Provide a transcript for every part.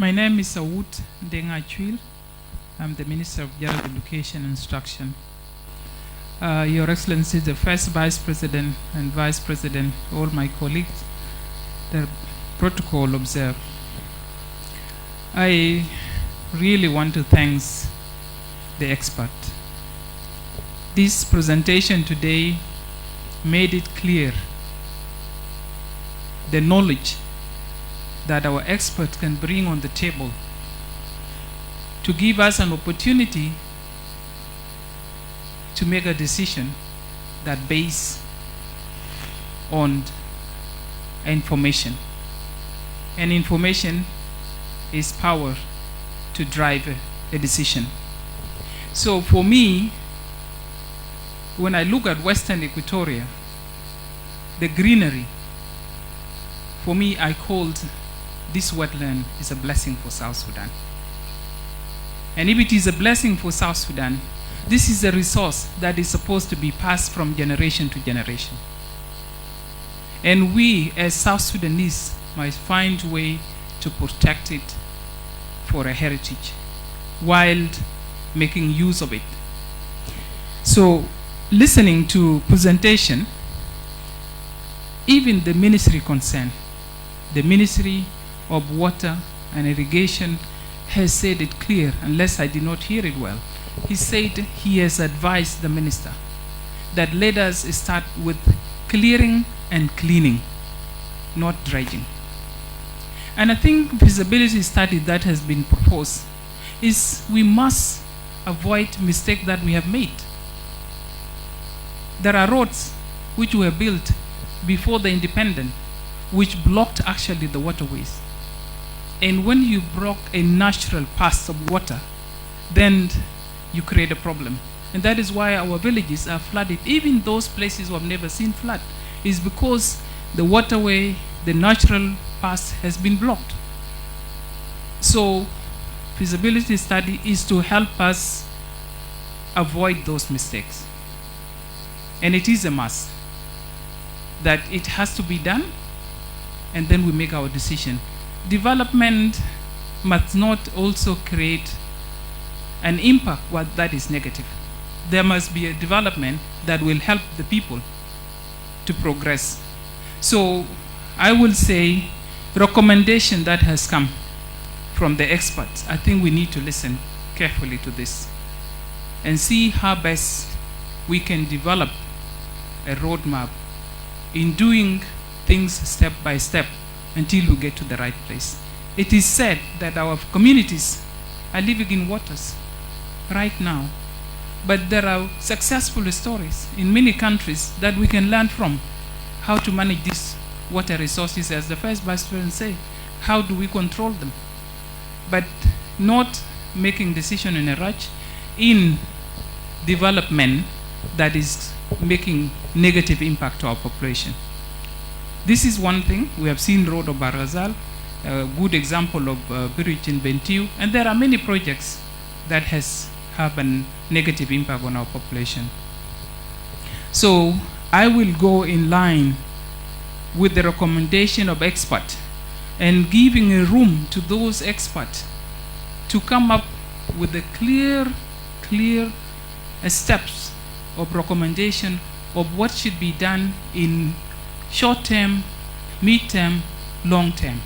My name is Awut Deng Acuil. I'm the Minister of General Education and Instruction. Your Excellency, the first Vice President and Vice President, all my colleagues, the protocol observed. I really want to thank the expert. This presentation today made it clear the knowledge that our experts can bring on the table to give us an opportunity to make a decision that based on information. And information is power to drive a decision. So for me, when I look at Western Equatoria, the greenery, for me, I called this wetland is a blessing for South Sudan. And if it is a blessing for South Sudan, this is a resource that is supposed to be passed from generation to generation. And we, as South Sudanese, must find a way to protect it for a heritage while making use of it. So, listening to presentation, even the ministry concerned, the Ministry of Water and Irrigation has said it clear, unless I did not hear it well. He said he has advised the minister that let us start with clearing and cleaning, not dredging. And I think feasibility study that has been proposed is we must avoid mistake that we have made. There are roads which were built before the independence, which blocked actually the waterways. And when you block a natural path of water, then you create a problem. And that is why our villages are flooded. Even those places who have never seen flood is because the waterway, the natural path has been blocked. So feasibility study is to help us avoid those mistakes. And it is a must that it has to be done, and then we make our decision. Development must not also create an impact that is negative. There must be a development that will help the people to progress. So I will say recommendation that has come from the experts, I think we need to listen carefully to this and see how best we can develop a roadmap in doing things step by step until we get to the right place. It is said that our communities are living in waters right now, but there are successful stories in many countries that we can learn from how to manage these water resources. As the first Vice President said, how do we control them? But not making decision in a rush in development that is making negative impact to our population. This is one thing. We have seen Road of Barghazal, a good example of bridge in Bentiu, and there are many projects that have a negative impact on our population. So I will go in line with the recommendation of experts and giving a room to those experts to come up with the clear steps of recommendation of what should be done in short term, mid-term, long term.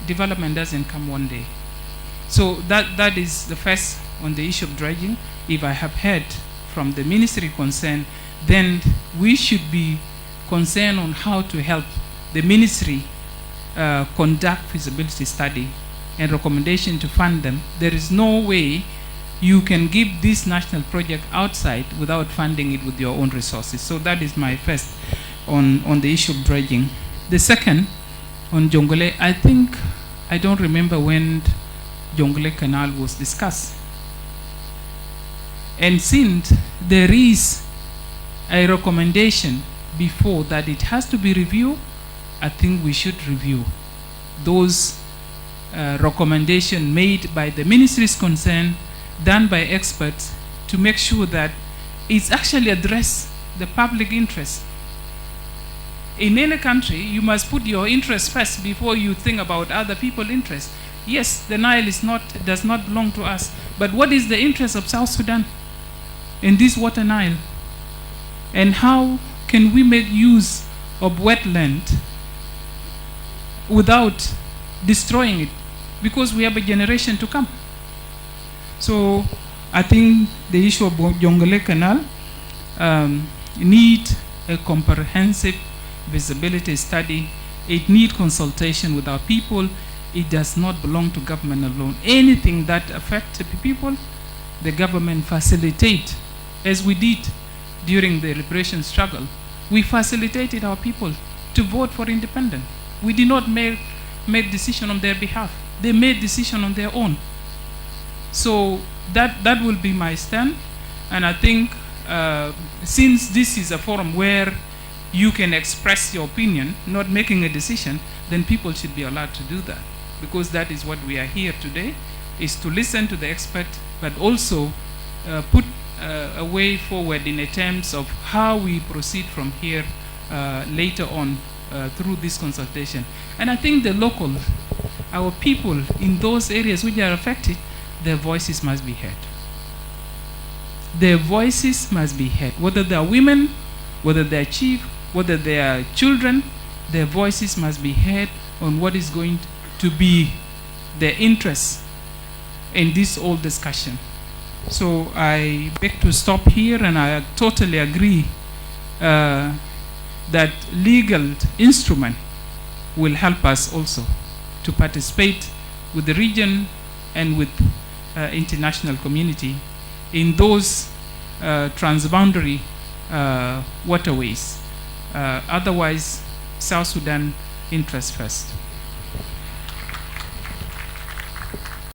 Development doesn't come one day. So that is the first on the issue of dredging. If I have heard from the ministry concerned, then we should be concerned on how to help the ministry conduct feasibility study and recommendation to fund them. There is no way you can give this national project outside without funding it with your own resources. So that is my first on the issue of dredging. The second, on Jonglei, I don't remember when Jonglei Canal was discussed. And since there is a recommendation before that it has to be reviewed, I think we should review those recommendations made by the ministries concerned, done by experts, to make sure that it's actually address the public interest. In any country, you must put your interest first before you think about other people's interests. Yes, the Nile does not belong to us, but what is the interest of South Sudan in this water Nile? And how can we make use of wetland without destroying it? Because we have a generation to come. So I think the issue of Jonglei Canal need a comprehensive visibility study. It needs consultation with our people. It does not belong to government alone. Anything that affects the people, the government facilitate, as we did during the liberation struggle. We facilitated our people to vote for independence. We did not make decision on their behalf. They made decision on their own. So that will be my stand. And I think since this is a forum where you can express your opinion, not making a decision, then people should be allowed to do that. Because that is what we are here today, is to listen to the expert, but also put a way forward in terms of how we proceed from here later on through this consultation. And I think the local, our people in those areas which are affected, their voices must be heard. Their voices must be heard. Whether they are women, whether they are chief, whether they are children, their voices must be heard on what is going to be their interest in this whole discussion. So I beg to stop here, and I totally agree that legal instrument will help us also to participate with the region and with international community in those transboundary waterways. Otherwise, South Sudan interest first.